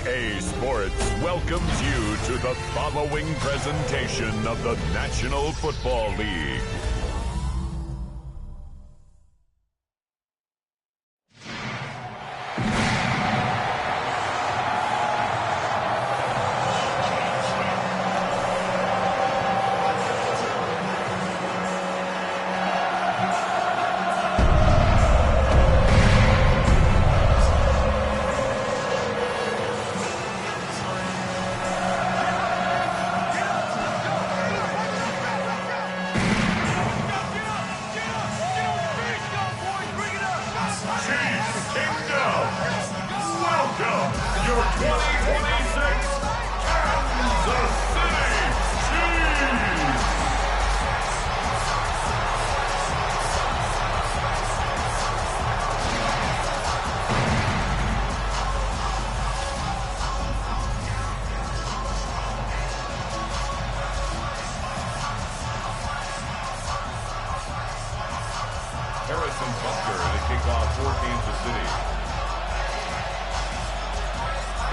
EA Sports welcomes you to the following presentation of the National Football League.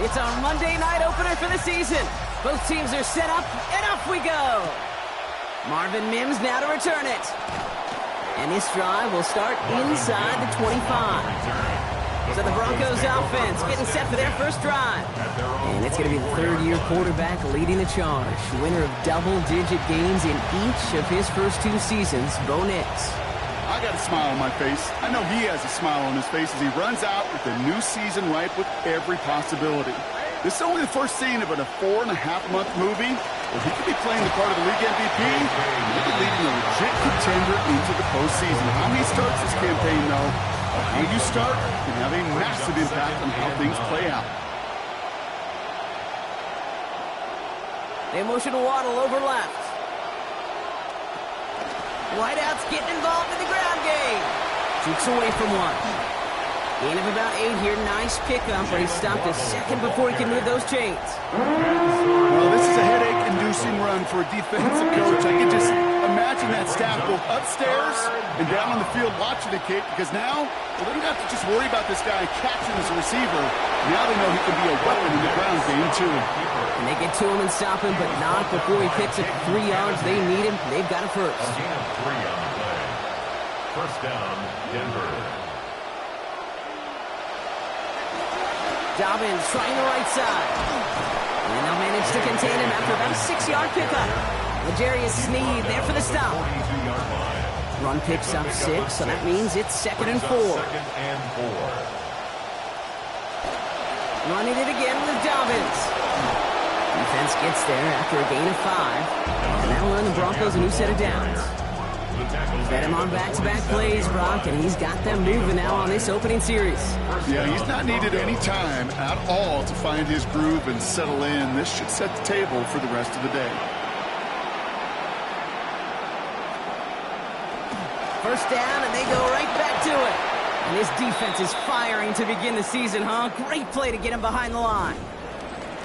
It's our Monday night opener for the season. Both teams are set up, and off we go. Marvin Mims now to return it. And this drive will start inside the 25. So the Broncos offense getting set for their first drive. And it's going to be the third-year quarterback leading the charge. Winner of double-digit games in each of his first two seasons, Bo Nix. I got a smile on my face. I know he has a smile on his face as he runs out with the new season ripe with every possibility. This is only the first scene of a 4.5-month movie where he could be playing the part of the league MVP and maybe leading a legit contender into the postseason. How he starts this campaign, though, how you start can have a massive impact on how things play out. They motion Waddle over left. Whiteout's getting involved in the ground game. Jukes away from one. Gain of about 8 here. Nice pickup, but he stopped a second before he can move those chains. Well, this is a headache-inducing run for a defensive coach. I can just imagine that staff both upstairs and down on the field watching the kick, because now they don't have to just worry about this guy catching as a receiver. Now they know he can be a weapon in the ground game, too. And they get to him and stop him, but not before he picks up 3 yards. They need him. They've got a first. Gain of 3 on the play. First down, Denver. Dobbins trying the right side. And they'll manage to contain him after about a 6-yard pickup. L'Jarius Sneed there for the stop. Run picks up 6, so that means it's 2nd and 4. Running it again with Dobbins. Defense gets there after a gain of 5. And that'll earn the Broncos a new set of downs. Fed him on back-to-back plays, Brock, and he's got them moving now on this opening series. Yeah, he's not needed any time at all to find his groove and settle in. This should set the table for the rest of the day. First down, and they go right back to it. And this defense is firing to begin the season, huh? Great play to get him behind the line.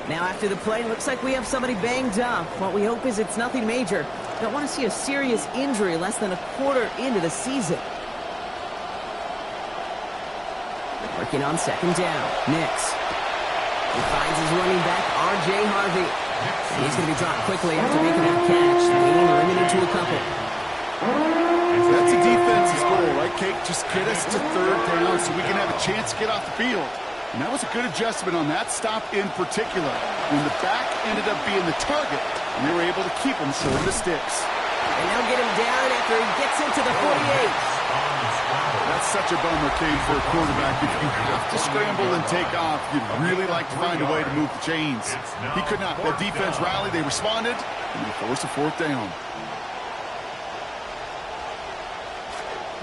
Now after the play, looks like we have somebody banged up. What we hope is it's nothing major. Don't want to see a serious injury less than a quarter into the season. Working on 2nd down. Nix. He finds his running back, R.J. Harvey. He's going to be dropped quickly after making that catch. Being limited to a couple. That's a defense's goal, right, Kate? Just get us to 3rd down so we can have a chance to get off the field. And that was a good adjustment on that stop in particular, when the back ended up being the target, and they were able to keep him short of the sticks. And they'll get him down after he gets into the 48. That's such a bummer, Kate, for a quarterback. If you have to scramble and take off, you'd really like to find a way to move the chains. He could not. That defense rallied, they responded, and they forced a 4th down.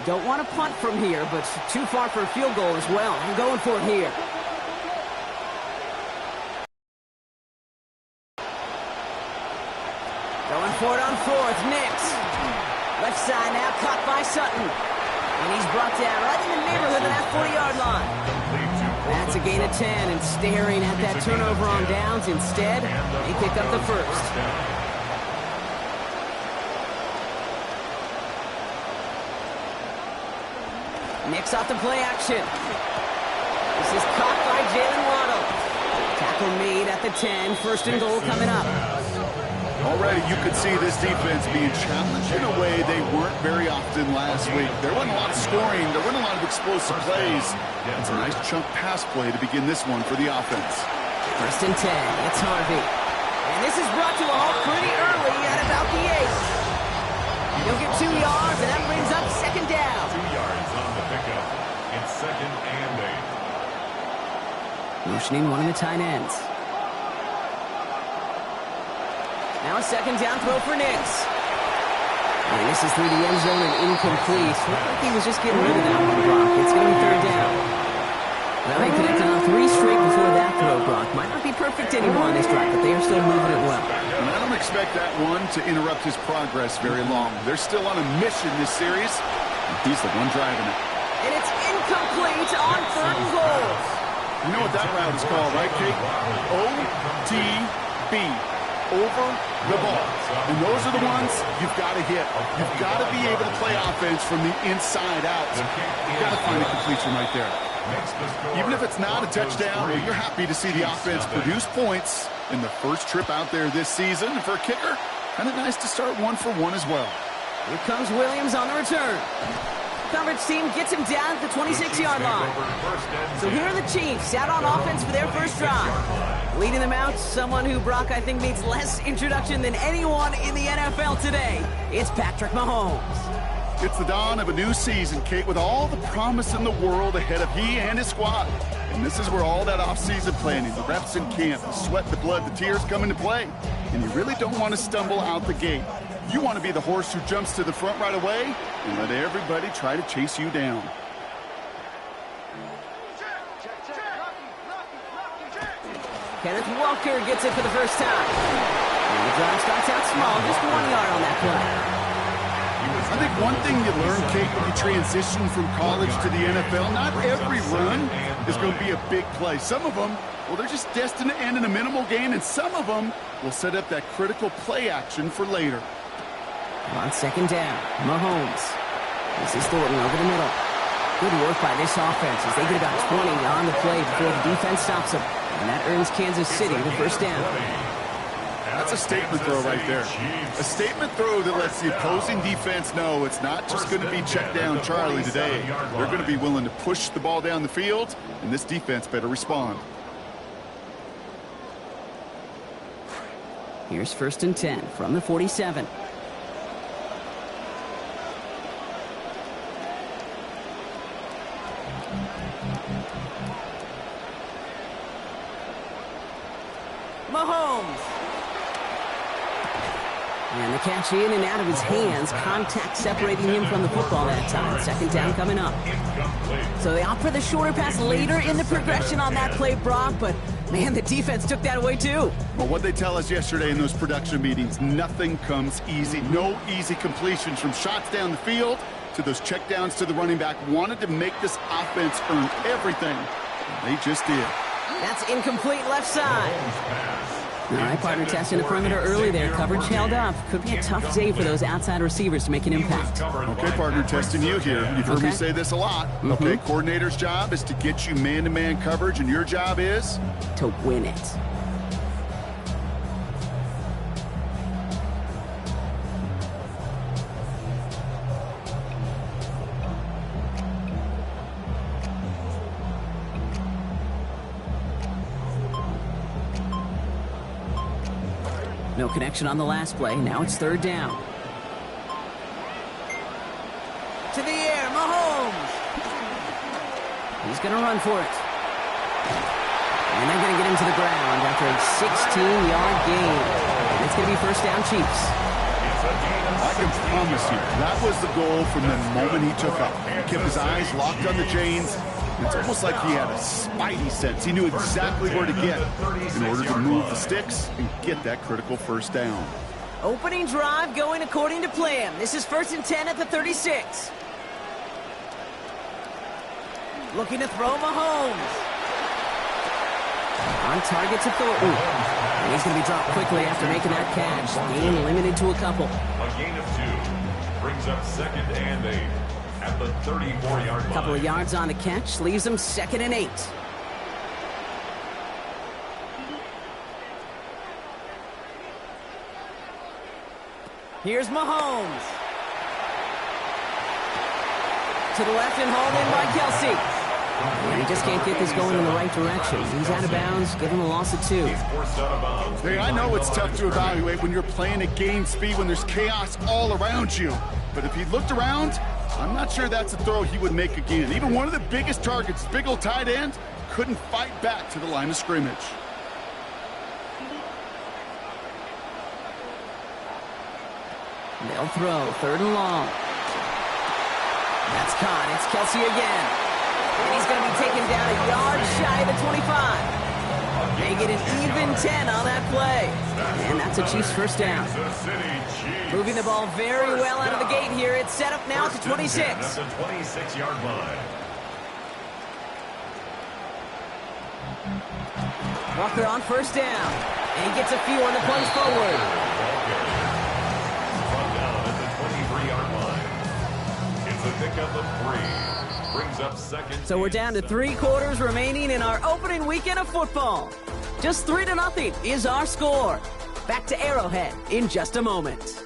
Don't want to punt from here, but too far for a field goal as well. I'm going for it here. Going for it on 4th. Nix. Left side now, caught by Sutton. And he's brought down right in the neighborhood of that 40-yard line. That's a gain of 10, and staring at that turnover on downs instead, they pick up the first. Nix off the play action. This is caught by Jalen Waddle. tackle made at the 10. First and goal coming up. Already you could see this defense being challenged in a way they weren't very often last week. There wasn't a lot of scoring. There weren't a lot of explosive plays. It's a nice chunk pass play to begin this one for the offense. First and 10. It's Harvey. And this is brought to a halt pretty early at about the 8. He'll get 2 yards, and that brings up second down. 2 yards on the pickup. It's second and 8. Motioning one of the tight ends. Now a second down throw for Nix. And this is through the end zone and incomplete. Looked like he was just getting rid of that one, Brock. It's going to be third down. Well, they connected on 3 straight before that throw, Brock. Might not be perfect anymore on this drive, but they are still moving it well. And I don't expect that one to interrupt his progress very long. They're still on a mission this series, and he's the one driving it. And it's incomplete on third and goal. You know what that route is called, right, Kate? OTB. Over the ball. And those are the ones you've got to hit. You've got to be able to play offense from the inside out. You've got to find a completion right there. Even if it's not a touchdown, you're happy to see the offense produce points in the first trip out there this season. And for a kicker, kind of nice to start 1 for 1 as well. Here comes Williams on the return. Coverage team gets him down at the 26-yard line. So here are the Chiefs out on offense for their first drive. Leading them out, someone who, Brock, I think needs less introduction than anyone in the NFL today. It's Patrick Mahomes. It's the dawn of a new season, Kate, with all the promise in the world ahead of he and his squad. And this is where all that off-season planning, the reps in camp, the sweat, the blood, the tears come into play. And you really don't want to stumble out the gate. You want to be the horse who jumps to the front right away and let everybody try to chase you down. Kenneth Walker gets it for the first time. And the drive starts out small, just 1 yard on that play. I think one thing you learn, Kate, when you transition from college to the NFL, not every run is going to be a big play. Some of them, well, they're just destined to end in a minimal gain, and some of them will set up that critical play action for later. On second down, Mahomes. This is Thornton over the middle. Good work by this offense as they get about 20 on the play before the defense stops them. And that earns Kansas City the first down. That's a statement throw right there. A statement throw that lets the opposing defense know it's not just going to be check down Charlie today. They're going to be willing to push the ball down the field, and this defense better respond. Here's first and 10 from the 47. Mahomes. And the catch in and out of his hands. Contact separating him from the football that time. Second down coming up. So they opt for the shorter pass later in the progression on that play, Brock. But, man, the defense took that away, too. Well, what they tell us yesterday in those production meetings, nothing comes easy. No easy completions from shots down the field to those checkdowns to the running back. Wanted to make this offense earn everything. They just did. That's incomplete left side. All right, partner testing the perimeter early there. Coverage held up. Could be a tough day for those outside receivers to make an impact. Okay, partner, testing you here. You've heard me say this a lot. Okay, coordinator's job is to get you man-to-man coverage, and your job is? To win it. No connection on the last play. Now it's third down. To the air, Mahomes. He's going to run for it. And they're going to get him to the ground after a 16-yard gain. And it's going to be first down Chiefs. I can promise you, that was the goal from the moment he took up. He kept his eyes locked on the chains. It's almost like he had a spidey sense. He knew exactly where to get in order to move the sticks and get that critical first down. Opening drive going according to plan. This is first and 10 at the 36. Looking to throw Mahomes. On target to Thornton. And he's going to be dropped quickly after making that catch. Gain limited to a couple. A gain of 2 brings up second and 8. At the 34-yard line. Couple of yards on the catch, leaves them second and 8. Here's Mahomes. To the left and hauled in by Kelsey. And he just can't get this going in the right direction. He's out of bounds, give him a loss of 2. Hey, I know it's tough to evaluate when you're playing at game speed when there's chaos all around you. But if he looked around, I'm not sure that's a throw he would make again. Even one of the biggest targets, big old tight end, couldn't fight back to the line of scrimmage. They'll throw, 3rd and long. That's caught. It's Kelsey again. And he's going to be taken down a yard shy of the 25. They get an even 10 on that play. And that's a Chiefs first down. Moving the ball very well out of the gate here. It's set up now at the 26. That's the 26-yard line. Walker on first down. And he gets a few on the plunge forward. Down at the 23-yard line. It's a pickup of 3. Brings up second. So we're down to 3 quarters remaining in our opening weekend of football. Just 3-0 is our score. Back to Arrowhead in just a moment.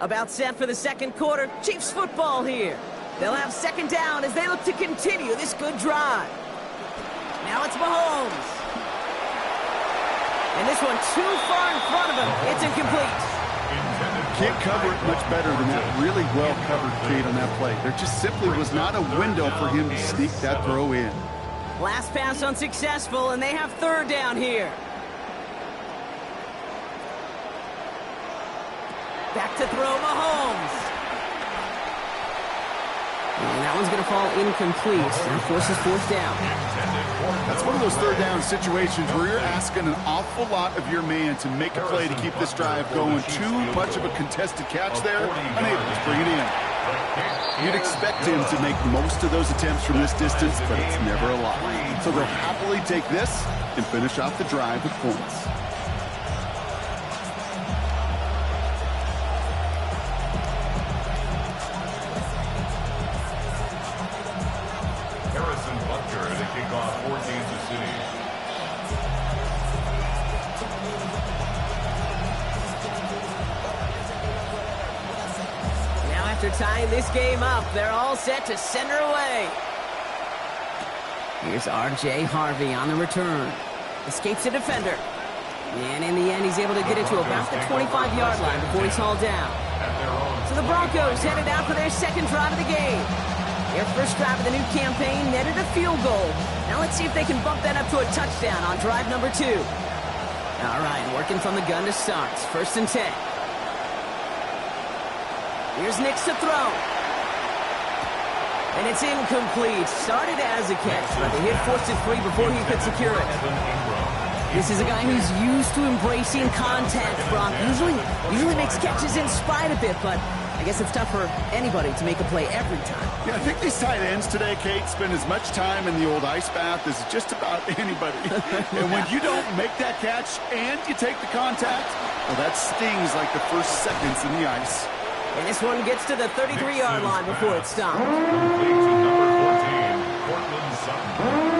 About set for the second quarter. Chiefs football here. They'll have second down as they look to continue this good drive. Now it's Mahomes. And this one too far in front of him. It's incomplete. Can't cover it much better than that really well-covered Kate on that play. There just simply was not a window for him to sneak that throw in. Last pass unsuccessful, and they have 3rd down here. Back to throw, Mahomes. And that one's going to fall incomplete. That forces 4th down. That's one of those 3rd down situations where you're asking an awful lot of your man to make a play to keep this drive going. Too much of a contested catch there, unable to bring it in. You'd expect him to make most of those attempts from this distance, but it's never a lot. So they'll happily take this and finish off the drive with points. After tying this game up, they're all set to send her away. Here's R.J. Harvey on the return. Escapes a defender. And in the end, he's able to get it to about the 25-yard line before he's hauled down. So the Broncos headed out for their second drive of the game. Their first drive of the new campaign netted a field goal. Now let's see if they can bump that up to a touchdown on drive number 2. All right, working from the gun to start. 1st and 10. Here's Nix to throw. And it's incomplete. Started as a catch, but the hit forced it free before he could secure it. This is a guy who's used to embracing contact, Brock. Usually makes catches in spite of it, but I guess it's tough for anybody to make a play every time. Yeah, I think these tight ends today, Kate, spend as much time in the old ice bath as just about anybody. And when you don't make that catch and you take the contact, well, that stings like the first seconds in the ice. And this one gets to the 33-yard line before it stops. Number 14, Cortland Sutton.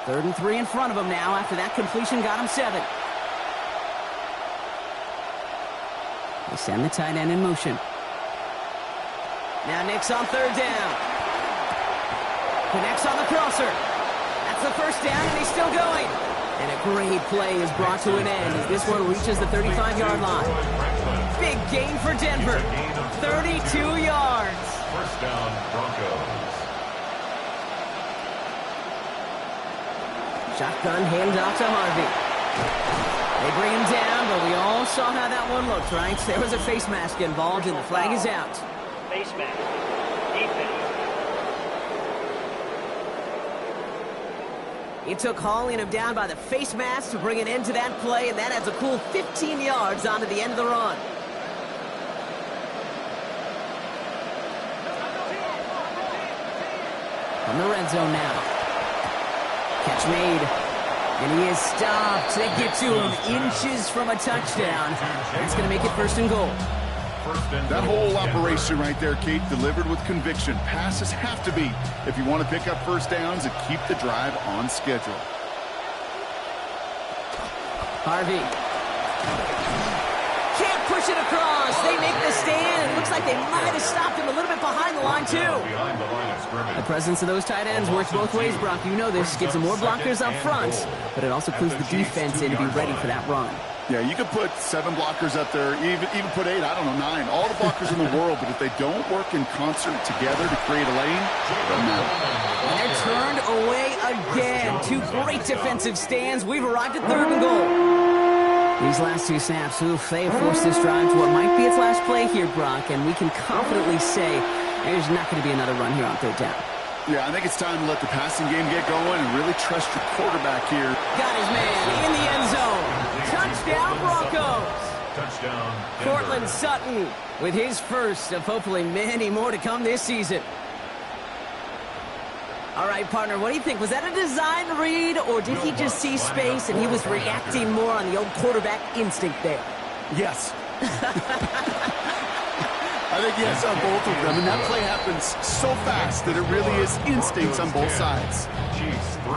3rd and 3 in front of him now after that completion got him 7. They send the tight end in motion. Now Nix on 3rd down. Connects on the crosser. That's the 1st down, and he's still going. And a great play is brought to an end as this one reaches the 35-yard line. Big gain for Denver. 32 yards. 1st down, Broncos. Shotgun handoff to Harvey. They bring him down, but we all saw how that one looked, right? There was a face mask involved, and the flag is out. Face mask. Defense. It took hauling him down by the face mask to bring an end to that play, and that adds a cool 15 yards onto the end of the run. From the red zone now. Catch made. And he is stopped. They get to him inches from a touchdown. That's going to make it 1st and goal. That whole operation right there, Kate, delivered with conviction. Passes have to be if you want to pick up 1st downs and keep the drive on schedule. Harvey. Can't push it across. They make the stand. It looks like they might have stopped him a little bit behind the line, too. The presence of those tight ends works both ways, Brock. You know this. Gives them more blockers up front, but it also clues the defense in to be ready for that run. Yeah, you could put 7 blockers up there, even put 8, I don't know, 9. All the blockers in the world, but if they don't work in concert together to create a lane, they're not. And they're turned away again. 2 great defensive stands. We've arrived at 3rd and goal. These last 2 snaps, they have forced this drive to what might be its last play here, Brock, and we can confidently say there's not going to be another run here on 3rd down. Yeah, I think it's time to let the passing game get going and really trust your quarterback here. Got his man in the end zone. Touchdown, Broncos. Touchdown, Denver. Courtland Sutton with his first of hopefully many more to come this season. All right, partner, what do you think? Was that a design read, or did he just see space and he was reacting more on the old quarterback instinct there? Yes. I think yes on both of them, and that play happens so fast that it really is instincts on both sides. Chiefs 3.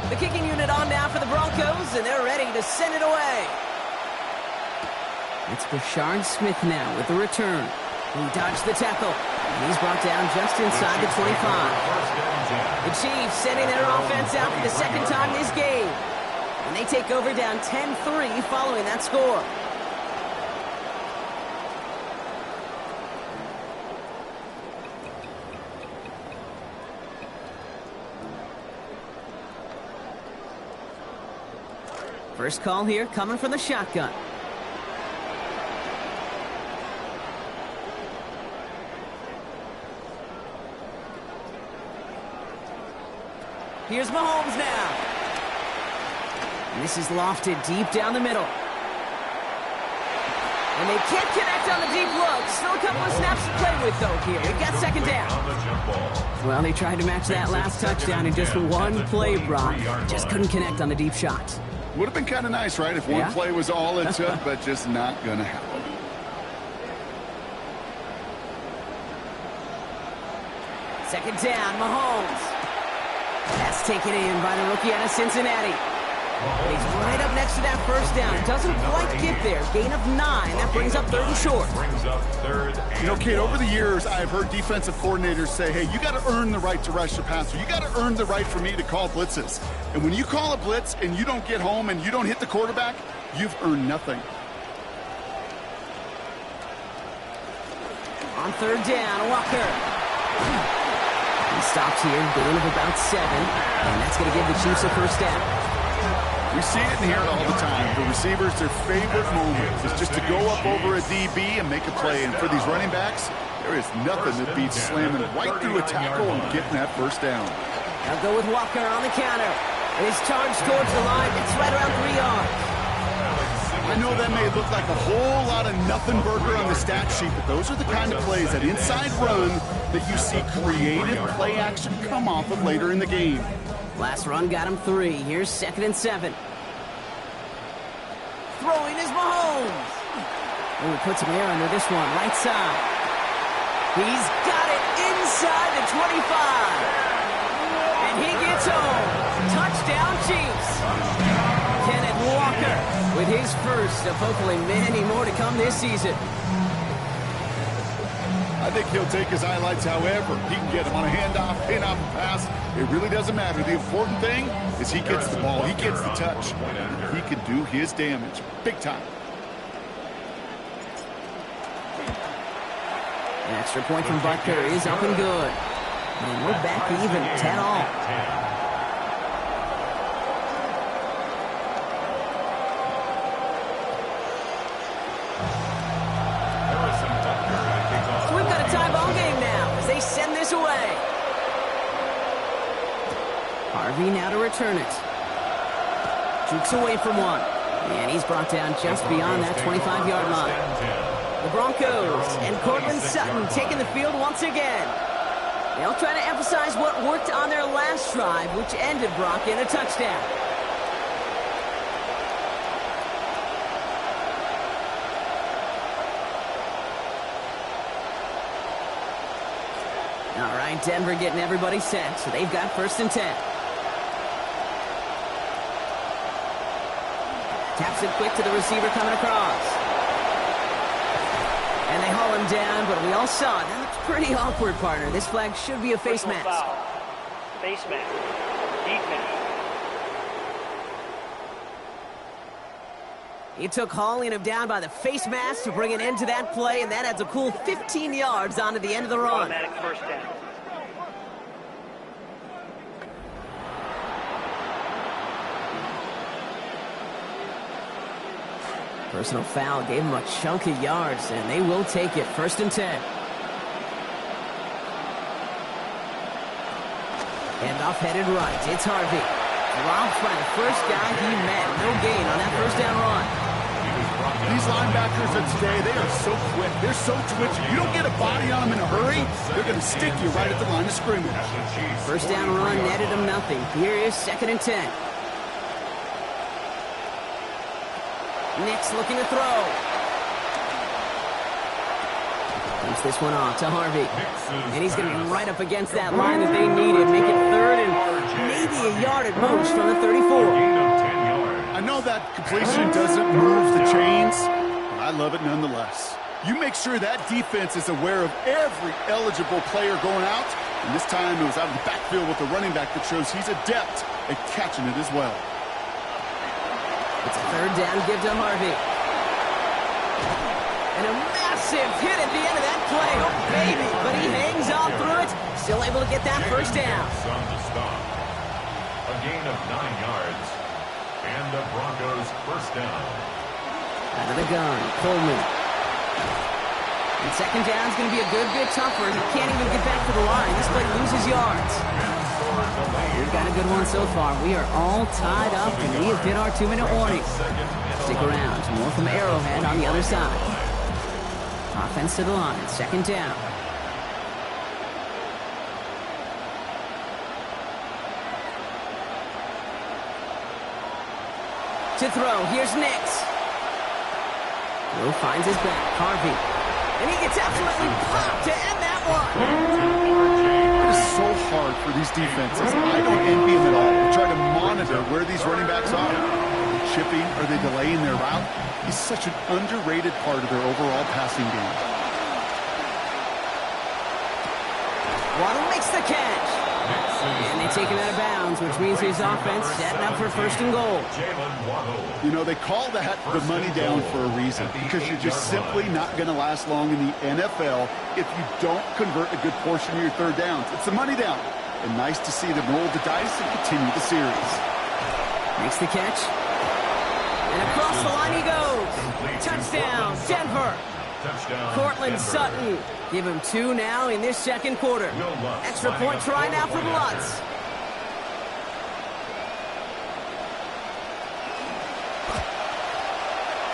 The kicking unit on now for the Broncos, and they're ready to send it away. It's Brashard Smith now with the return. He dodged the tackle, and he's brought down just inside the 25. The Chiefs sending their offense out for the 2nd time this game. And they take over down 10-3 following that score. First call here coming from the shotgun. Here's Mahomes now. And this is lofted deep down the middle. And they can't connect on the deep look. Still a couple of snaps to play with, though, here. They've got 2nd down. Well, they tried to match that last touchdown in just one play, Brock. Just couldn't connect on the deep shot. Would have been kind of nice, right, if one play was all it took, but just not going to happen. Second down, Mahomes. That's taken in by the rookie out of Cincinnati. And he's right up next to that 1st down. Doesn't quite get there. Gain of 9. That brings up 3rd and short. You know, Kate, over the years, I've heard defensive coordinators say, hey, you got to earn the right to rush the passer. You got to earn the right for me to call blitzes. And when you call a blitz and you don't get home and you don't hit the quarterback, you've earned nothing. On 3rd down, Walker. He stops here, gain of about 7. And that's going to give the Chiefs a 1st down. We see it and hear it all the time. For receivers, their favorite moment is just to go up over a DB and make a play. And for these running backs, there is nothing that beats slamming right through a tackle and getting that 1st down. They'll go with Walker on the counter. And his charge towards the line. It's right around 3 yards. I know that may look like a whole lot of nothing burger on the stat sheet, but those are the kind of plays, that inside run, that you see creative play action come off of later in the game. Last run got him 3. Here's 2nd and 7. Throwing is Mahomes. Oh, he puts some air under this one. Right side. He's got it inside the 25. And he gets home. Touchdown, Chiefs. Kenneth Walker with his first of hopefully many more to come this season. I think he'll take his highlights however he can get him on a handoff, pin-off, and pass. It really doesn't matter. The important thing is he gets the ball. He gets the touch. He can do his damage. Big time. An extra point from Butker is up and good. And we're back even, 10-all. Harvey now to return it. Jukes away from one. And he's brought down just beyond that 25-yard line. The Broncos and Courtland Sutton taking the field once again. They'll try to emphasize what worked on their last drive, which ended Brock in a touchdown. All right, Denver getting everybody set, so they've got 1st and 10. Taps it quick to the receiver coming across. And they haul him down, but we all saw it. That looks pretty awkward, partner. This flag should be a face mask. Foul. Face mask. Defense. He took hauling him down by the face mask to bring an end to that play, and that adds a cool 15 yards onto the end of the run. Automatic 1st down. Personal foul gave him a chunk of yards, and they will take it. 1st and 10. Handoff headed right. It's Harvey. Dropped by the first guy he met. No gain on that 1st down run. These linebackers of today, they are so quick. They're so twitchy. You don't get a body on them in a hurry, they're going to stick you right at the line of scrimmage. 1st down run netted him nothing. Here is 2nd and 10. Nix looking to throw. Comes this one off to Harvey. And he's going to be right up against that line that they needed. Make it 3rd and maybe a yard at most from the 34. I know that completion doesn't move the chains, but I love it nonetheless. You make sure that defense is aware of every eligible player going out. And this time it was out of the backfield with a running back that shows he's adept at catching it as well. It's a 3rd down give to Harvey. And a massive hit at the end of that play. Oh, baby. But he hangs on through it. Still able to get that 1st down. A gain of 9 yards. And the Broncos 1st down. Out of the gun, Coleman. And 2nd down is going to be a good bit tougher. He can't even get back to the line. This play loses yards. We've got a good one so far. We are all tied up, and we have hit our 2-minute warning. Stick around. More from Arrowhead on the other side. Offense to the line. 2nd down. To throw. Here's Nix. Will finds his back. Harvey. And he gets absolutely popped to end that one. So hard for these defenses. I don't envy them at all. They try to monitor where these running backs are. Are they chipping? Are they delaying their route? He's such an underrated part of their overall passing game. Waddle makes the catch. And they take him out of bounds, which means his offense setting up for 1st and goal. You know, they call that the money down for a reason, because you're just simply not going to last long in the NFL if you don't convert a good portion of your 3rd downs. It's the money down. And nice to see them roll the dice and continue the series. Makes the catch. And across the line he goes. Touchdown, Denver. Courtland Sutton. Give him 2 now in this 2nd quarter. Extra point try now for the Lutz.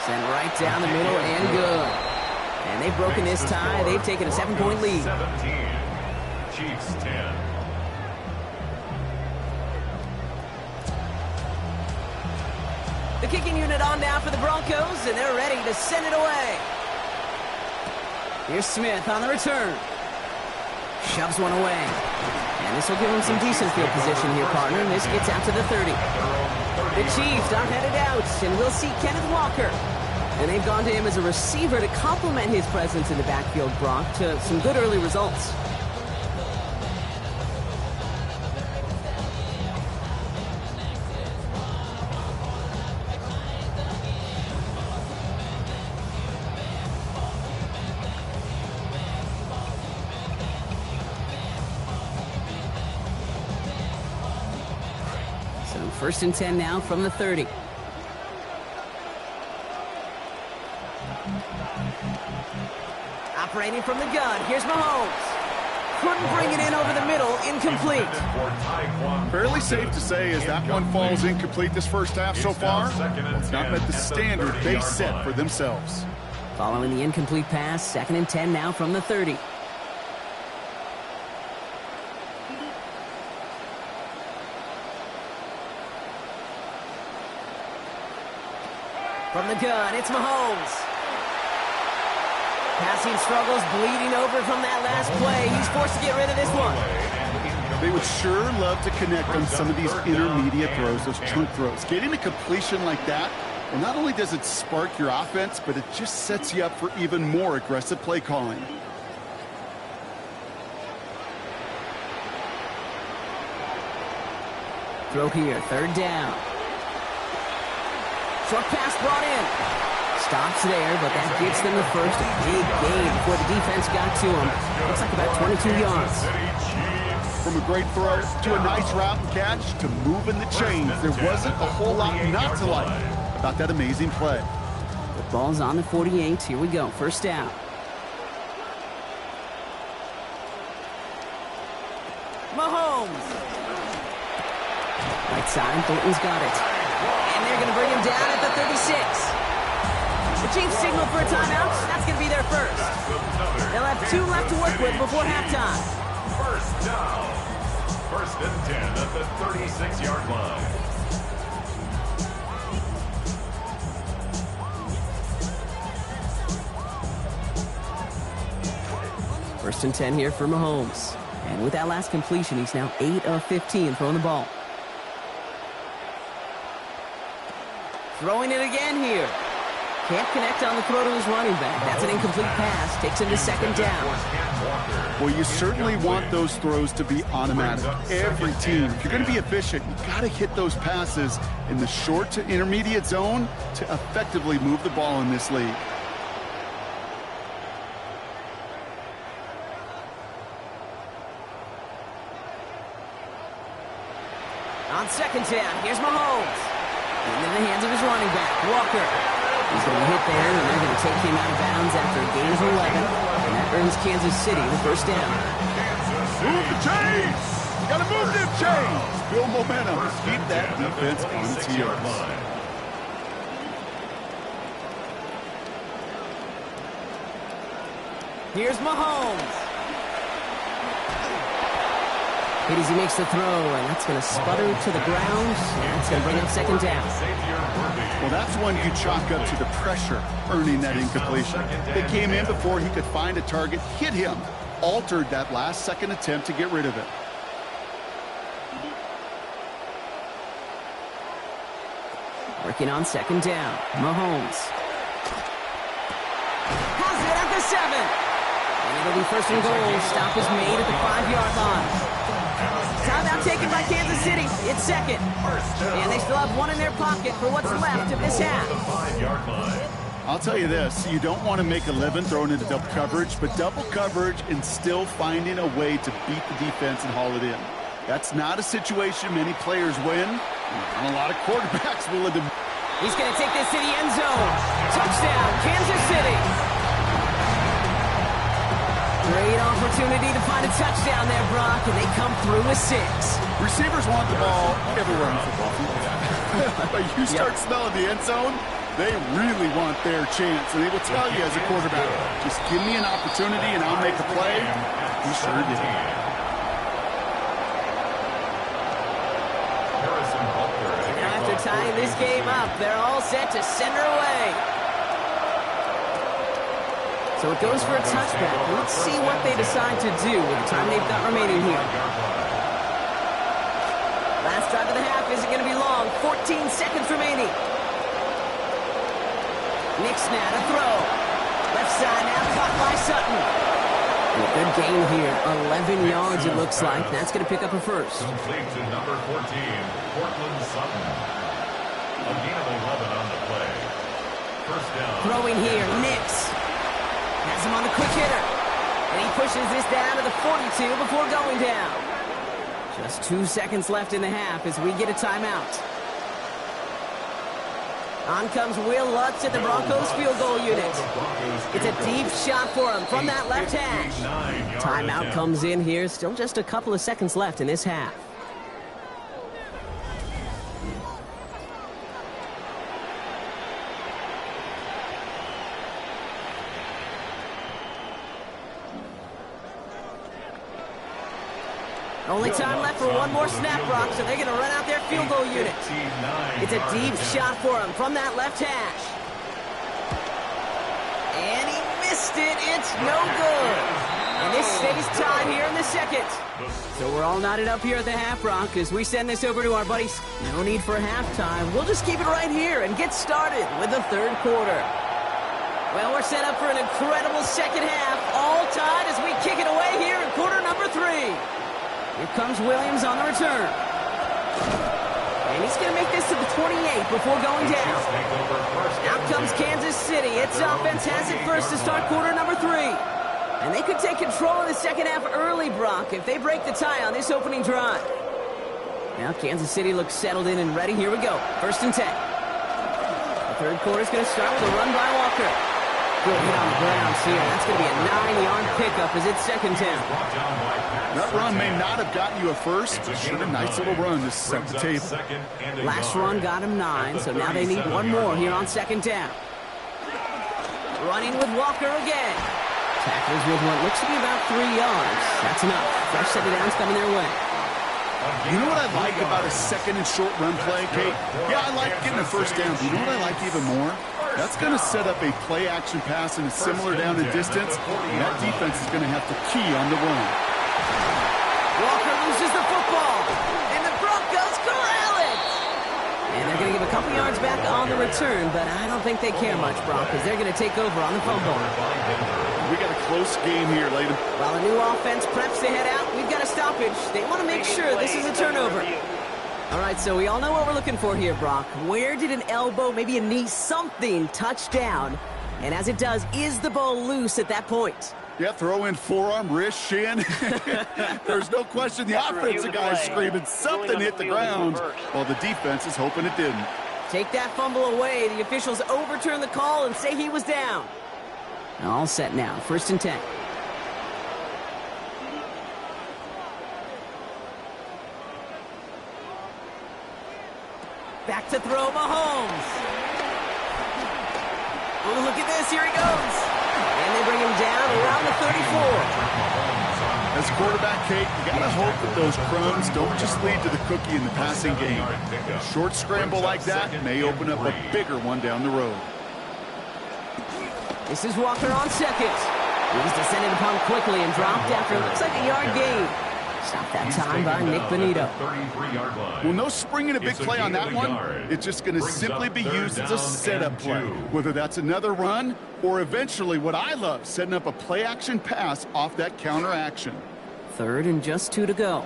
Send right down the middle and good. And they've broken this tie. They've taken a 7-point lead. 17. Chiefs 10. The kicking unit on now for the Broncos, and they're ready to send it away. Here's Smith on the return. Shoves one away. And this will give him some decent field position here, partner. This gets out to the 30. The Chiefs are headed out, and we'll see Kenneth Walker. And they've gone to him as a receiver to complement his presence in the backfield, Brock, to some good early results. So 1st and 10 now from the 30. Operating from the gun, here's Mahomes. Couldn't bring it in over the middle, incomplete. Fairly safe to say as that one falls incomplete this first half so far. It's not met the standard they set for themselves. Following the incomplete pass, 2nd and 10 now from the 30. From the gun, it's Mahomes. Passing struggles, bleeding over from that last play. He's forced to get rid of this one. They would sure love to connect on some of these intermediate throws, those chunk throws. Getting a completion like that, well, not only does it spark your offense, but it just sets you up for even more aggressive play calling. Throw here, 3rd down. Short pass brought in. Stops there, but that gives them the first big gain before the defense got to him. Looks like about 22 yards. From a great throw to a nice route and catch to moving the chains, there wasn't a whole lot not to like about that amazing play. The ball's on the 48. Here we go. 1st down. Mahomes. Right side, Thornton's got it. And they're going to bring him down at the 36. The Chiefs signal for a timeout. That's going to be their first. They'll have 2 left to work with before halftime. First down. 1st and 10 at the 36-yard line. First and 10 here for Mahomes. And with that last completion, he's now 8 of 15 throwing the ball. Throwing it again here. Can't connect on the throw to his running back. That's an incomplete pass. Takes him to 2nd down. Well, you certainly want those throws to be automatic. Every team, if you're going to be efficient, you've got to hit those passes in the short to intermediate zone to effectively move the ball in this league. On 2nd down, here's Mahomes. And in the hands of his running back, Walker. He's going to be hit there, and they're going to take him out of bounds after a gain of 11. And that earns Kansas City the 1st down. Move the chains! Got to move them chains! Build momentum. Keep that defense on its heels. Here's Mahomes. Hit as he makes the throw, and that's going to sputter to the ground. And that's going to bring up 2nd down. Well, that's one you chalk up to the pressure earning that incompletion. They came in before he could find a target, hit him, altered that last second attempt to get rid of it. Working on 2nd down. Mahomes. Has it at the 7. And it'll be 1st and goal. Stop is made at the 5-yard line. Timeout taken by Kansas City. It's 2nd. And they still have 1 in their pocket for what's left of this half. I'll tell you this, you don't want to make a living throwing into double coverage, but double coverage and still finding a way to beat the defense and haul it in. That's not a situation many players win, and a lot of quarterbacks willing to. He's going to take this to the end zone. Touchdown, Kansas City. Great opportunity to find a touchdown there, Brock, and they come through with 6. Receivers want the ball everywhere in football field. But you start smelling the end zone, they really want their chance. And they will tell you as a quarterback, just give me an opportunity and I'll make a play. He sure did. After tying this game up. They're all set to send her away. So it goes for a touchback. Let's see what they decide to do with the time they've got remaining here. Last drive of the half isn't going to be long. 14 seconds remaining. Nick Snad, a throw. Left side now, caught by Sutton. And a good gain here. 11 yards, it looks like. That's going to pick up a first. Complete to number 14, Cortland Sutton. A gain of 11 on the play. First down. Throwing here, Nix. Has him on the quick hitter. And he pushes this down to the 42 before going down. Just 2 seconds left in the half as we get a timeout. On comes Will Lutz at the Broncos field goal unit. It's a deep shot for him from that left hash. Timeout comes in here. Still just a couple of seconds left in this half. Only time left for one more snap, Brock, so they're going to run out their field goal unit. It's a deep shot for him from that left hash. And he missed it. It's no good. And this stays tied here in the second. So we're all knotted up here at the half, Brock, as we send this over to our buddies. No need for halftime. We'll just keep it right here and get started with the third quarter. Well, we're set up for an incredible second half, all tied as we kick it away here in quarter number 3. Here comes Williams on the return. And he's going to make this to the 28 before going down. Out comes Kansas City. It's offense has it first to start quarter number 3. And they could take control of the second half early, Brock, if they break the tie on this opening drive. Now Kansas City looks settled in and ready. Here we go. First and 10. The third quarter is going to start with a run by Walker. Good hit on the ground here. That's going to be a 9-yard pickup as it's second down. That run may not have gotten you a first, but sure a nice little run to set the table. Last run got him 9, so now they need one more here on second down. Running with Walker again. Tacklers with what looks to be about 3 yards. That's enough. Fresh set of downs coming their way. You know what I like about a second and short run play, Kate? Yeah, I like getting a first down. But you know what I like even more? That's going to set up a play-action pass in a similar down and distance. And that defense is going to have to key on the run. Walker loses the football, and the Broncos corral it. And they're going to give a couple yards back on the return, but I don't think they care much, Brock, because they're going to take over on the fumble. We got a close game here, Latham. While a new offense preps to head out, we've got a stoppage. They want to make sure this is a turnover. All right, so we all know what we're looking for here, Brock. Where did an elbow, maybe a knee, something touch down? And as it does, is the ball loose at that point? Yeah, throw in forearm, wrist, shin. There's no question the offensive guy is screaming something hit the ground, while the defense is hoping it didn't. Take that fumble away. The officials overturn the call and say he was down. All set now. First and 10. Back to throw, Mahomes. Oh, look at this. Here he goes. And they bring him down around the 34. As a quarterback, Kate, you got to hope that those crumbs don't just lead to the cookie in the passing game. A short scramble like that may open up a bigger one down the road. This is Walker on second. He was descended upon quickly and dropped after it looks like a yard gain. Stopped that time by Nick Bonito. Well, no springing a big play on that one. It's just going to simply be used as a setup play. Whether that's another run or eventually what I love, setting up a play-action pass off that counter action. Third and just 2 to go.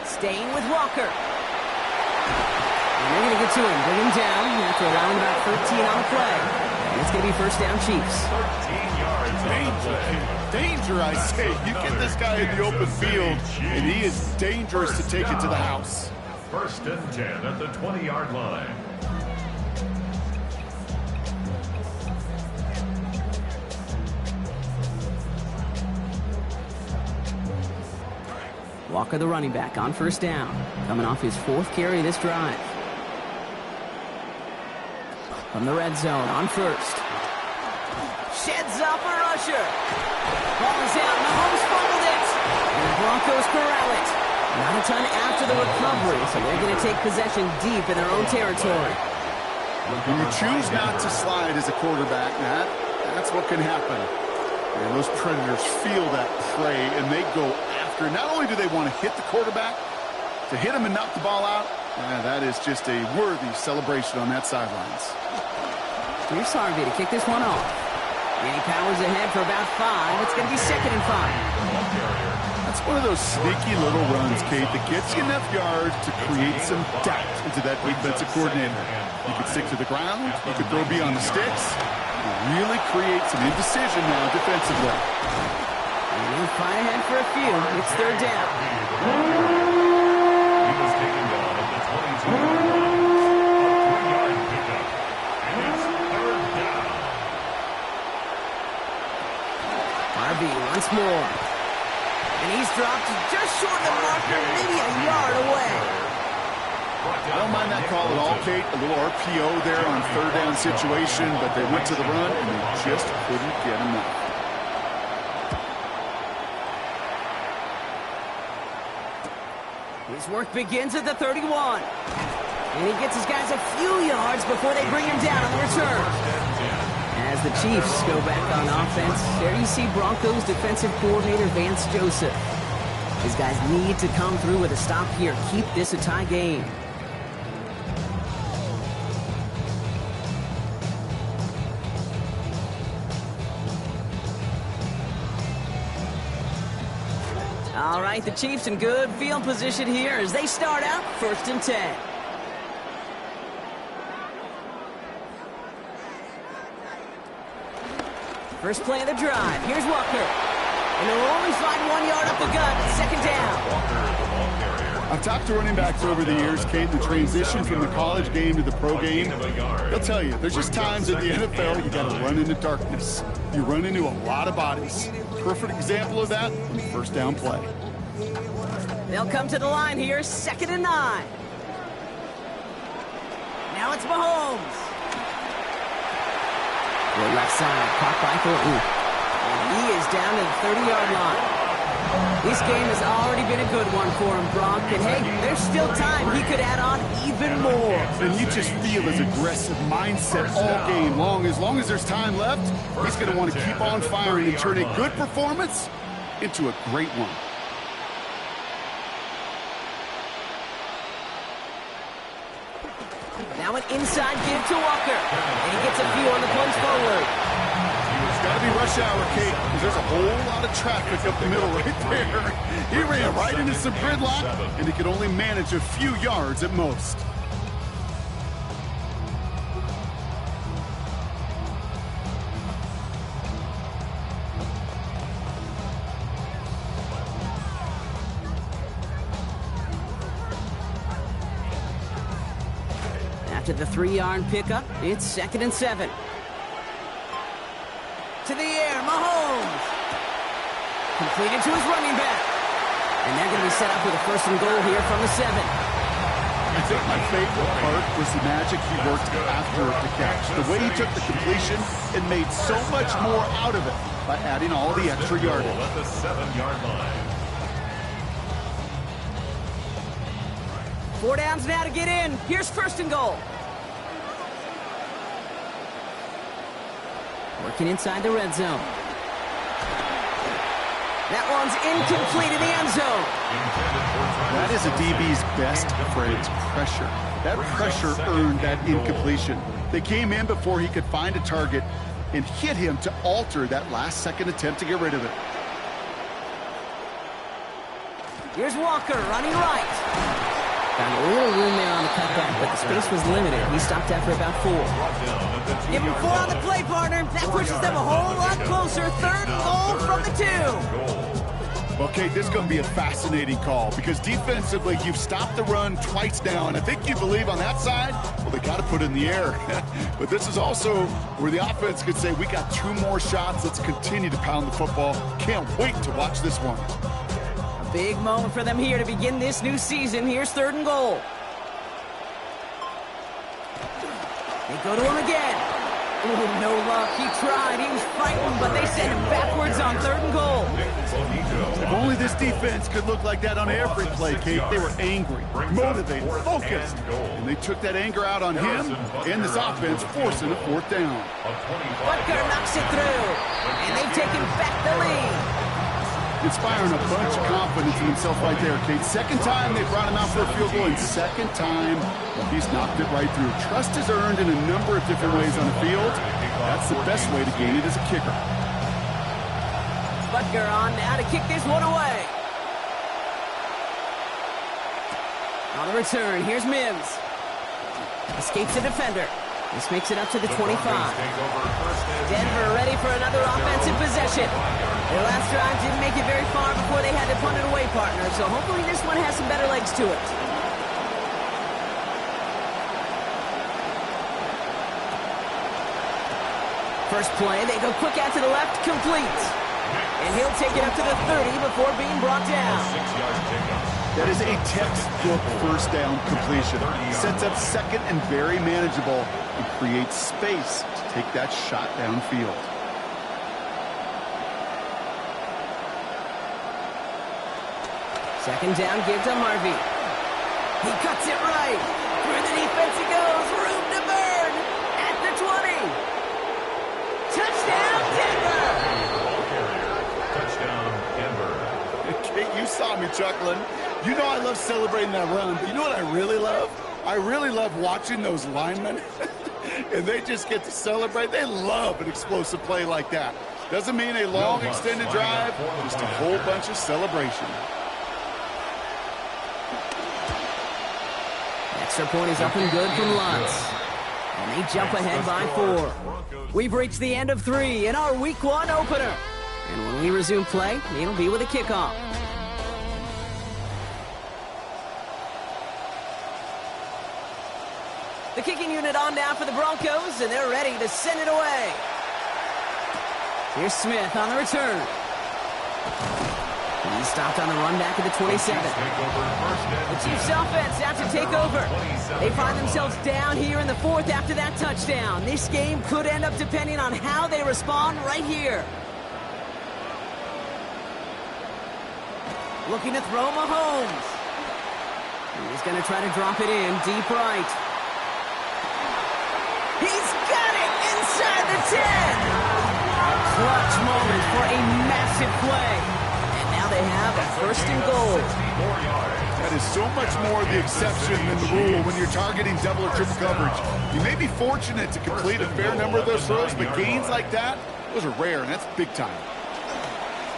Staying with Walker. And they're going to get to him, bring him down after allowing about 13 on the play. And it's going to be first down Chiefs. 13 yards on the play. Danger, I say. You get this guy in the open field, and he is dangerous to take it to the house. First and 10 at the 20-yard line. Walker, the running back, on first down. Coming off his 4th carry this drive. From the red zone, on first. Sheds off a rusher. Ball is out. Mahomes fumbled it. And the Broncos corral it. Not a ton after the recovery, so they're going to take possession deep in their own territory. When you choose not to slide as a quarterback, Matt, that's what can happen. And those Predators feel that play, and they go after. Not only do they want to hit the quarterback, to hit him and knock the ball out, that is just a worthy celebration on that sidelines. Here's Harvey to kick this one off. And he powers ahead for about 5. It's going to be 2nd and 5. That's one of those sneaky little runs, Kate, that gets you enough yards to create some doubt into that defensive coordinator. You could stick to the ground. You could throw beyond the sticks. You really create some indecision now defensively. And he'll fly ahead for a few. It's 3rd down. He was taken down at the 22-yard line. A 3-yard pickup. And it's 3rd down. Harvey once more. And he's dropped just short of the marker, maybe a yard away. I don't mind that call at all, Kate. A little RPO there on 3rd down situation, but they went to the run, and they just couldn't get enough. His work begins at the 31. And he gets his guys a few yards before they bring him down on the return. As the Chiefs go back on offense, there you see Broncos defensive coordinator Vance Joseph. His guys need to come through with a stop here. Keep this a tie game. All right, the Chiefs in good field position here as they start out 1st and 10. First play of the drive. Here's Walker. And they'll only find 1 yard up the gut. 2nd down. I've talked to running backs over the years, Kate, the transition from the college game to the pro game. They'll tell you, there's just times in the NFL you got to run into darkness. You run into a lot of bodies. Perfect example of that on the 1st down play. They'll come to the line here. 2nd and 9. Now it's Mahomes. The left side, caught by Thornton. And he is down to the 30-yard line. This game has already been a good one for him, Brock. And hey, there's still time. He could add on even more. And you just feel his aggressive mindset all game long. As long as there's time left, he's going to want to keep on firing and turn a good performance into a great one. Now an inside give to Walker. And he gets a few on the punch forward. It's got to be rush hour, Kate, because there's a whole lot of traffic up the middle right there. He ran right into some gridlock, and he could only manage a few yards at most. After the 3-yard pickup, it's 2nd and 7. To the air, Mahomes. Completed to his running back. And they're going to be set up with a 1st and goal here from the 7. I think my favorite part was the magic he worked after the catch. The way he took the completion and made so much more out of it by adding all the extra yardage. At the 7-yard line. 4 downs now to get in. Here's 1st and goal. Working inside the red zone. That one's incomplete in the end zone. That is a DB's best friend, pressure. That pressure earned that incompletion. They came in before he could find a target and hit him to alter that last-second attempt to get rid of it. Here's Walker running right. Found a little room there on the cutback, but the space was limited. He stopped after about 4. Give him 4 on the play, partner. That pushes them a whole lot closer. 3rd and goal from the 2. Well, Kate, this is going to be a fascinating call because defensively, you've stopped the run twice now, and I think you believe on that side, well, they got to put it in the air. But this is also where the offense could say, we got 2 more shots. Let's continue to pound the football. Can't wait to watch this one. Big moment for them here to begin this new season. Here's 3rd and goal. They go to him again. Ooh, no luck. He tried. He was fighting right one, but they send him backwards on 3rd and goal. If only this defense could look like that on every play, Kate. They were angry, motivated, focused, and they took that anger out on him and this offense, forcing a 4th down. Butker knocks it through, and they've taken back the lead. Inspiring a bunch of confidence in himself right there, Kate. 2nd time they brought him out for a field goal, and 2nd time he's knocked it right through. Trust is earned in a number of different ways on the field. That's the best way to gain it as a kicker. Butker on now to kick this one away. On the return, here's Mims. Escapes the defender. This makes it up to the 25. Denver ready for another offensive possession. Their last drive didn't make it very far before they had to punt it away, partner, so hopefully this one has some better legs to it. First play, they go quick out to the left, complete. And he'll take it up to the 30 before being brought down. That is a textbook 1st down completion. Sets up 2nd and very manageable and creates space to take that shot downfield. Second down, give to Harvey. He cuts it right. Through the defense he goes. Room to burn. At the 20. Touchdown, Denver. Touchdown, Denver. Kate, you saw me chuckling. You know I love celebrating that run, but you know what I really love? I really love watching those linemen, and they just get to celebrate. They love an explosive play like that. Doesn't mean a long, extended drive, just a whole bunch of celebration. Extra point is up and good from Lutz. And they jump ahead by 4. We've reached the end of 3 in our Week 1 opener. And when we resume play, it'll be with a kickoff. The kicking unit on now for the Broncos, and they're ready to send it away. Here's Smith on the return. He's stopped on the run back at the 27. The Chiefs offense out to take over. They find themselves down here in the 4th after that touchdown. This game could end up depending on how they respond right here. Looking to throw Mahomes. He's going to try to drop it in deep right. He's got it inside the 10. Clutch moment for a massive play. They have a 1st and goal. That is so much more the exception than the rule when you're targeting double or triple coverage. You may be fortunate to complete a fair number of those throws, but gains like that, those are rare, and that's big time.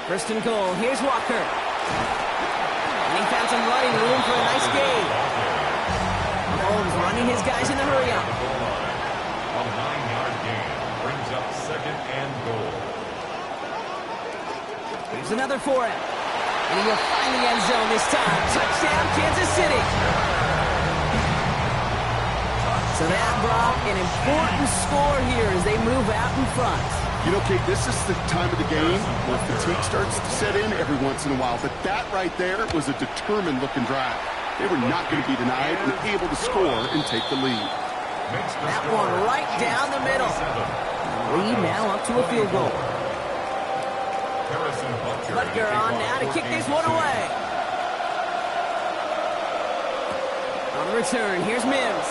1st and goal. Here's Walker. And he found some running room for a nice gain. Mahomes running his guys in the hurry-up. A 9-yard gain brings up 2nd and goal. Here's another for him. And he will find the end zone this time. Touchdown, Kansas City. So that brought an important score here as they move out in front. You know, Kate, this is the time of the game where fatigue starts to set in every once in a while. But that right there was a determined-looking drive. They were not going to be denied and able to score and take the lead. That one right down the middle. Lead now up to a field goal. Butker on now to kick this one away. On the return, here's Mims.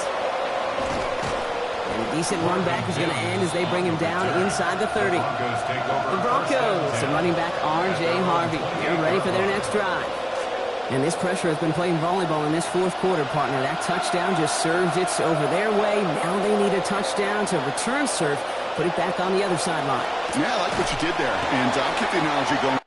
And a decent run back is going to end as they bring him down inside the 30. The Broncos and running back R.J. Harvey. They're ready for their next drive. And this pressure has been playing volleyball in this 4th quarter, partner. That touchdown just served it over their way. Now they need a touchdown to return serve, put it back on the other sideline. Yeah, I like what you did there. And I'll keep the analogy going.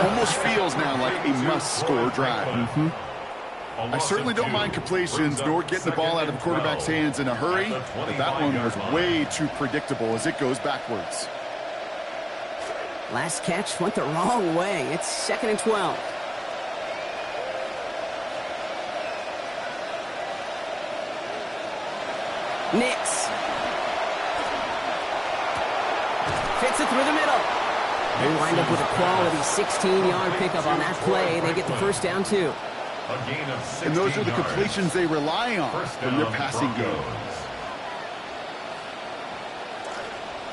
almost feels now like a must-score drive. I certainly don't mind completions nor getting the ball out of the quarterback's hands in a hurry, but that one was way too predictable as it goes backwards. Last catch went the wrong way. It's 2nd and 12. Nix. Fits it through the middle. They wind up with a quality 16-yard pickup on that play. They get the first down, too. And those are the completions they rely on from their passing game.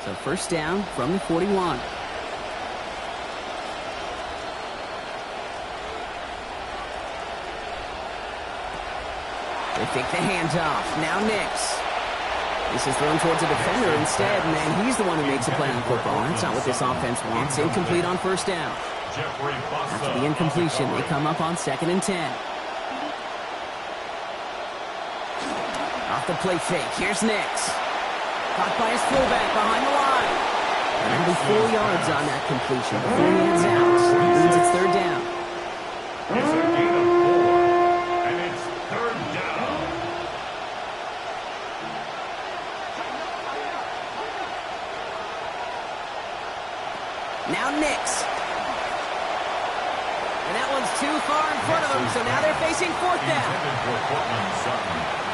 So first down from the 41. They take the handoff. Now Nix. This is thrown towards a defender instead, and then he's the one who makes a play on the football. That's not what this offense wants. Incomplete on first down. After the incompletion, they come up on 2nd and 10. Off the play fake. Here's Nix. Caught by his fullback behind the line. And that'll be 4 yards on that completion before he heads out. That means it's third down. It's a gain of 4, and it's third down. Now Nix. And that one's too far in front of them, so now they're facing 4th down.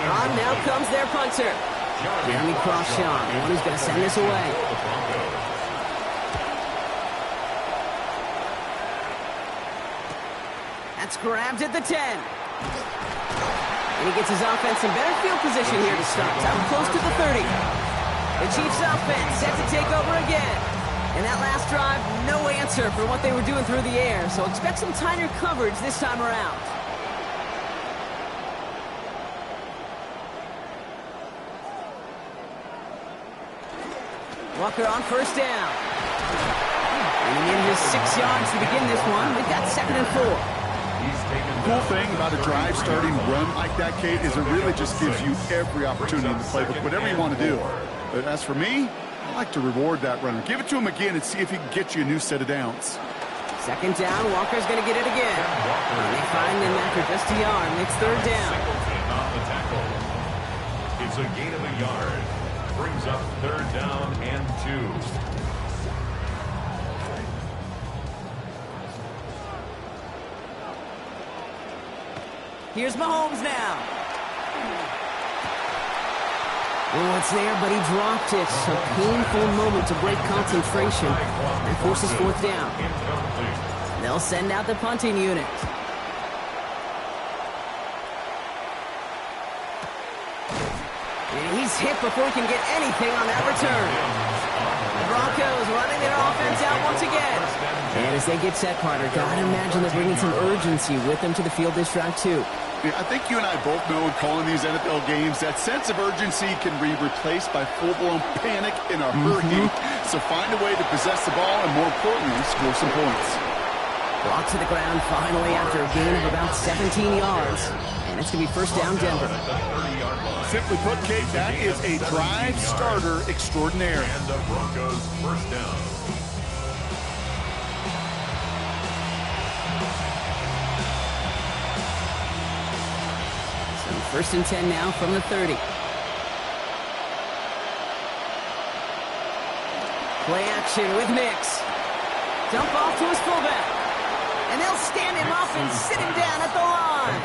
On now comes their punter. Jeremy Crawshaw, the one who's going to send this away. That's grabbed at the 10. And he gets his offense in better field position here to start. Down close to the 30. The Chiefs offense set to take over again. And that last drive, no answer for what they were doing through the air. So expect some tighter coverage this time around. Walker on first down. And in just 6 yards to begin this one. We've got 2nd and 4. The cool thing about a drive starting run like that, Kate, is it really just gives you every opportunity in the playbook, whatever you want to do. But as for me, I like to reward that runner. Give it to him again and see if he can get you a new set of downs. 2nd down, Walker's going to get it again. And they find him after just a yard. It's third down. It's a gain of a yard. Brings up third down and 2. Here's Mahomes now. Oh, it's there, but he dropped it. A painful moment to break concentration and forces 4th down. They'll send out the punting unit. And he's hit before he can get anything on that return. The Broncos running their offense out once again. And as they get set, Carter, gotta imagine they're bringing some urgency with them to the field this drive, too. Yeah, I think you and I both know in calling these NFL games that sense of urgency can be replaced by full-blown panic in a hurry. So find a way to possess the ball and, more importantly, score some points. Brought to the ground finally after a gain of about 17 yards. And it's going to be first down, Denver. Simply put, Kate, that is a drive starter extraordinaire. And the Broncos first down. First and 10 now from the 30. Play action with Nix. Dump off to his fullback. And they'll stand him up and sit him down at the line.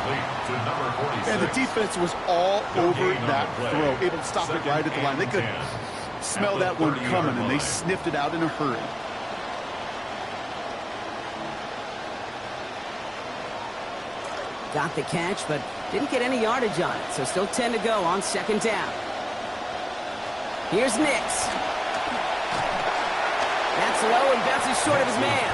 And the defense was all over that throw, able to stop it right at the line. They could smell that one coming, and they sniffed it out in a hurry. Got the catch, but didn't get any yardage on it, so still 10 to go on 2nd down. Here's Nix. That's low and bounces short of his man.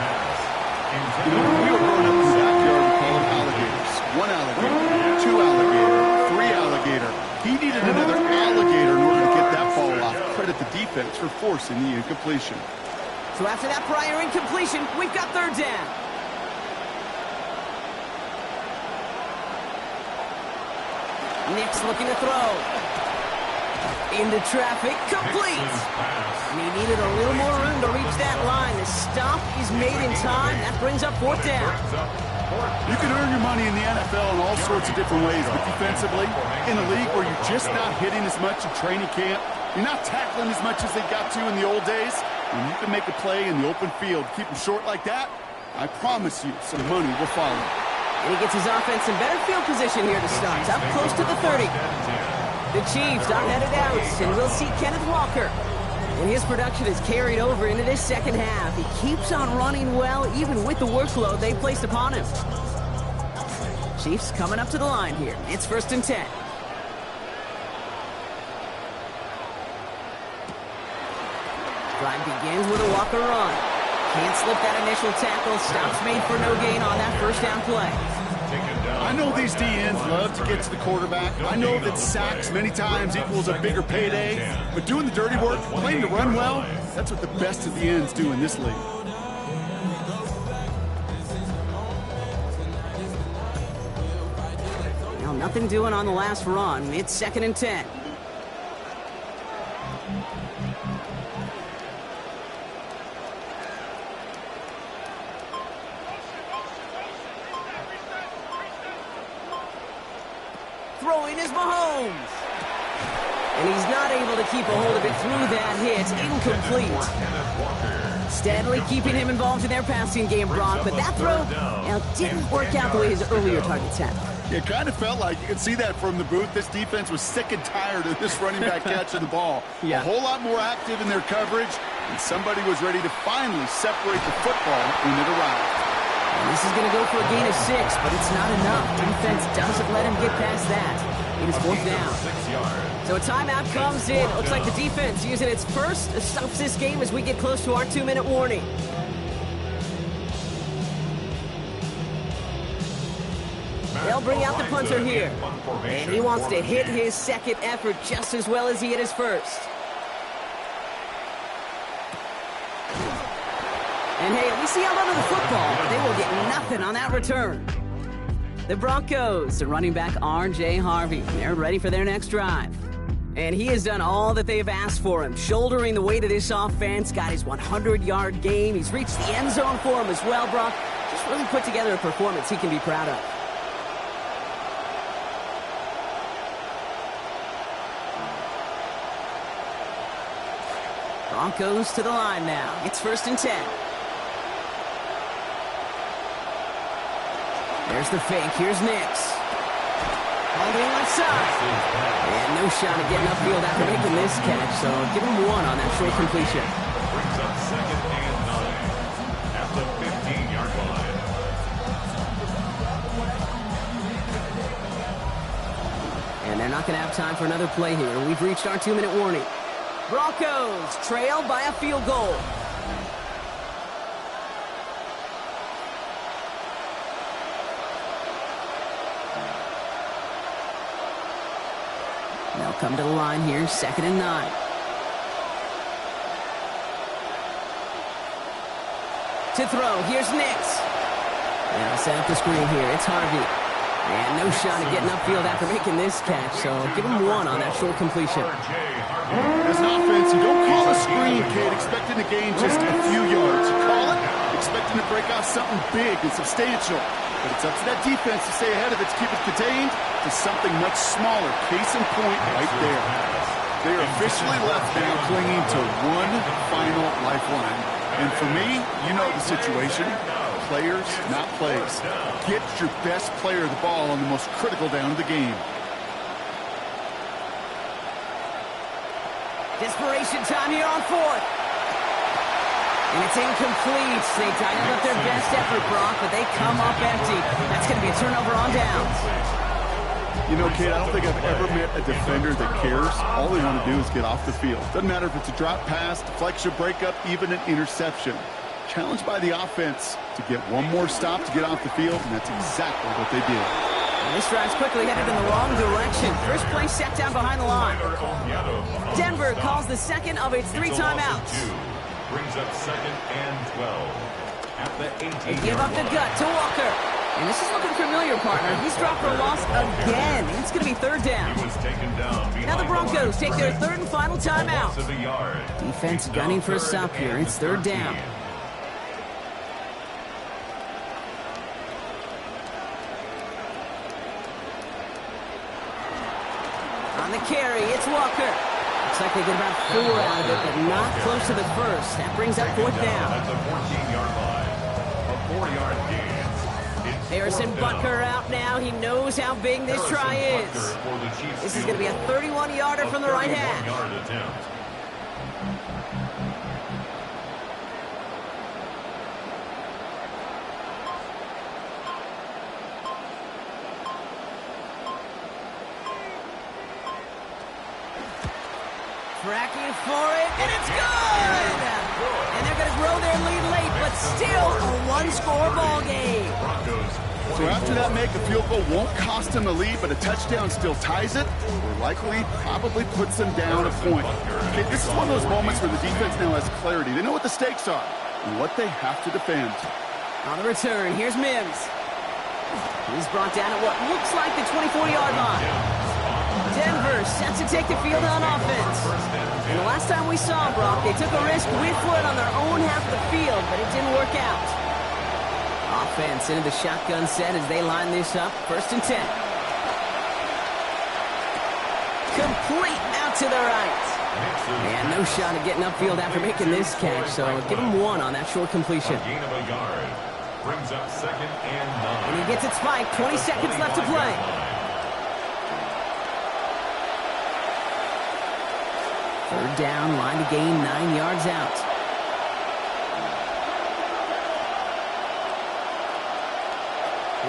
You know, we were growing up in the backyard, we call them alligators. 1 alligator, 2 alligator, 3 alligator. He needed another alligator in order to get that ball off. Credit the defense for forcing the incompletion. So after that prior incompletion, we've got third down. Nix looking to throw. Into traffic, complete. And he needed a little more room to reach that line. The stop is made in time. That brings up fourth down. You can earn your money in the NFL in all sorts of different ways, but defensively, in a league where you're just not hitting as much in training camp, you're not tackling as much as they got to in the old days, when you can make a play in the open field, keep them short like that, I promise you some money will follow. And he gets his offense in better field position here to start. It's up close to the 30. The Chiefs are headed out, and we'll see Kenneth Walker. And his production is carried over into this second half. He keeps on running well, even with the workload they placed upon him. Chiefs coming up to the line here. It's 1st and 10. Drive begins with a Walker run. Can't slip that initial tackle. Stops made for no gain on that first down play. I know these DNs love to get to the quarterback. I know that sacks many times equals a bigger payday. But doing the dirty work, playing to run well, that's what the best of the ends do in this league. Now, nothing doing on the last run. It's 2nd and 10. Throwing is Mahomes. And he's not able to keep a hold of it through that hit. Incomplete. Steadily keeping him involved in their passing game, Brock. But that throw didn't work out the way his earlier targets had. It kind of felt like you could see that from the booth. This defense was sick and tired of this running back catching the ball. Yeah. A whole lot more active in their coverage, and somebody was ready to finally separate the football when it arrived. And this is going to go for a gain of 6, but it's not enough. Defense doesn't let him get past that. It is 4th down. So a timeout comes in. Looks like the defense using its first stops this game as we get close to our 2-minute warning. They'll bring out the punter here. And he wants to hit his second effort just as well as he hit his first. And hey, at least he held onto the football, but they will get nothing on that return. The Broncos, the running back R.J. Harvey, they're ready for their next drive. And he has done all that they've asked for him, shouldering the weight of this offense, got his 100-yard game. He's reached the end zone for him as well, Brock. Just really put together a performance he can be proud of. Broncos to the line now. It's 1st and 10. There's the fake. Here's Nix. Holding left side. And no shot at getting upfield after making this catch, so give him 1 on that short completion. Brings up 2nd and 9 at the 15-yard line. And they're not going to have time for another play here. We've reached our 2-minute warning. Broncos trail by a field goal. They'll come to the line here, 2nd and 9. To throw, here's Nix. And I'll set up the screen here. It's Harvey. And no shot at getting upfield after making this catch, so give him 1 on that short completion. As an offense, you don't call a screen, kid, expecting to gain just a few yards. You call it expecting to break out something big and substantial. But it's up to that defense to stay ahead of it, to keep it contained to something much smaller. Case in point right there. They are officially left now clinging to one final lifeline. And for me, you know the situation. Players, not plays. Get your best player the ball on the most critical down of the game. Desperation time here on 4th. And it's incomplete. They dialed up their best effort, Brock, but they come up empty. That's going to be a turnover on downs. You know, kid, I don't think I've ever met a defender that cares. All they want to do is get off the field. Doesn't matter if it's a drop pass, deflection, breakup, even an interception. Challenged by the offense to get one more stop to get off the field, and that's exactly what they did. And this drive's quickly headed in the wrong direction. First play set down behind the line. Denver calls the second of its 3 timeouts. Brings up 2nd and 12 at the 18. They give up the gut to Walker. And this is looking familiar, partner. He's dropped for a loss again. It's going to be 3rd down. He was taken down Now the Broncos take their third and final timeout. Of a yard. Defense gunning for a stop here. It's third down. On the carry, it's Walker. Looks like they get about 4 out of it, but not close to the first. That brings up fourth down. That's a 14-yard line. A 4-yard gain. It's Harrison fourth down. Butker out now. He knows how big this try Harrison is. Butker for the Chiefs This is going to be a field 31-yarder goal. from the right A hash. 31-yard attempt. Tracking for it, and it's good! And they're going to grow their lead late, but still a one-score ball game. Broncos. So after that make, a field goal won't cost them the lead, but a touchdown still ties it, or likely probably puts them down a point. Okay, this is one of those moments where the defense now has clarity. They know what the stakes are and what they have to defend. On the return, here's Mims. He's brought down at what looks like the 24-yard line. Denver set to take the field on offense. And the last time we saw Brock, they took a risk with Wood on their own half of the field, but it didn't work out. Offense into the shotgun set as they line this up. First and 10. Complete out to the right. And no shot at getting upfield after making this catch, so give him 1 on that short completion. A gain of a yard. Brings up 2nd and 9. And he gets it spiked. 20 seconds left to play. Third down, line to gain 9 yards out.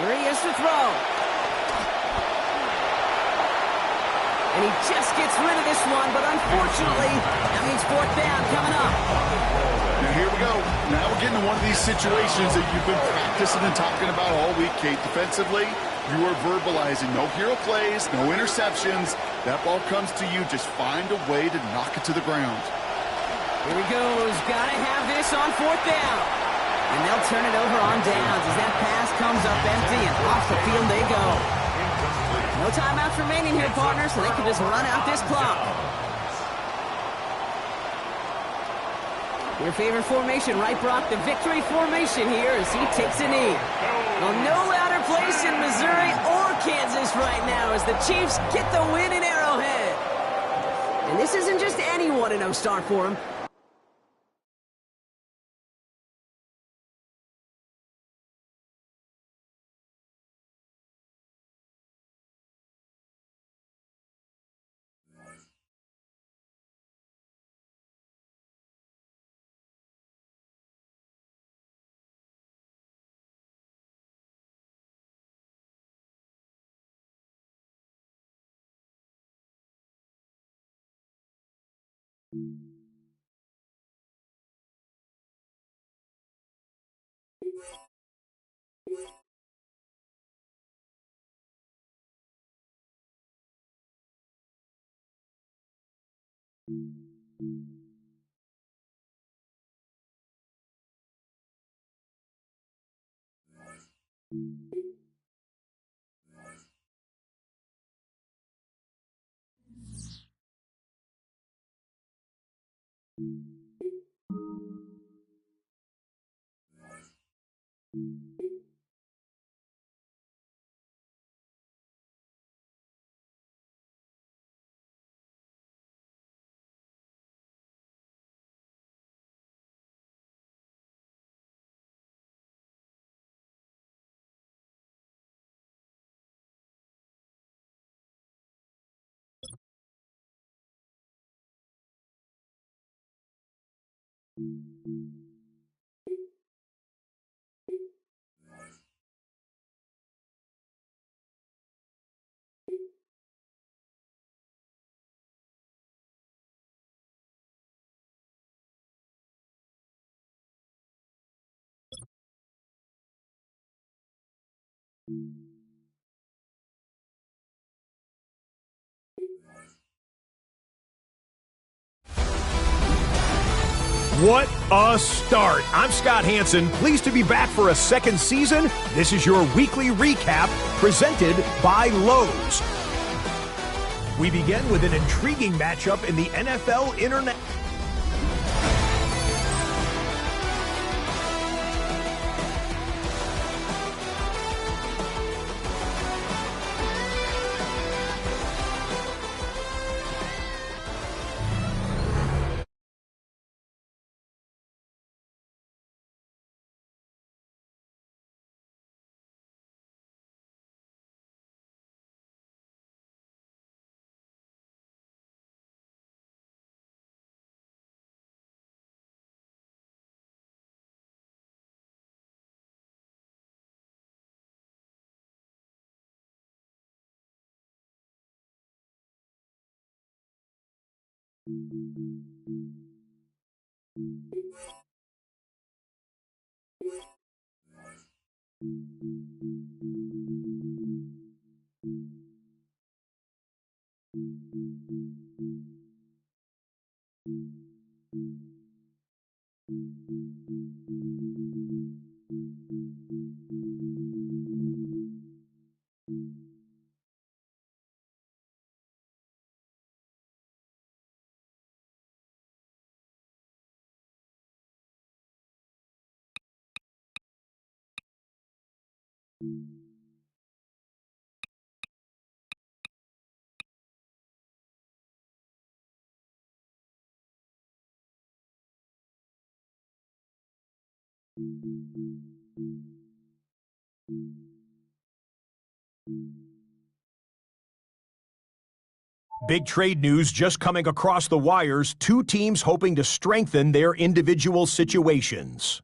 Here he is to throw. And he just gets rid of this one, but unfortunately, that means fourth down coming up. Now here we go. Now we're getting to one of these situations that you've been practicing and talking about all week, Kate. Defensively, you are verbalizing no hero plays, no interceptions. That ball comes to you. Just find a way to knock it to the ground. Here he goes. Got to have this on fourth down. And they'll turn it over on downs as that pass comes up empty and off the field they go. No timeouts remaining here, partner, so they can just run out this clock. Your favorite formation, right, Brock? The victory formation here as he takes a knee. Well, no louder place in Missouri or Kansas right now as the Chiefs get the win in Arrowhead. And this isn't just any 1-0 start for them. What a start. I'm Scott Hanson, pleased to be back for a second season. This is your weekly recap presented by Lowe's. We begin with an intriguing matchup in the NFL Internet. Big trade news just coming across the wires. Two teams hoping to strengthen their individual situations.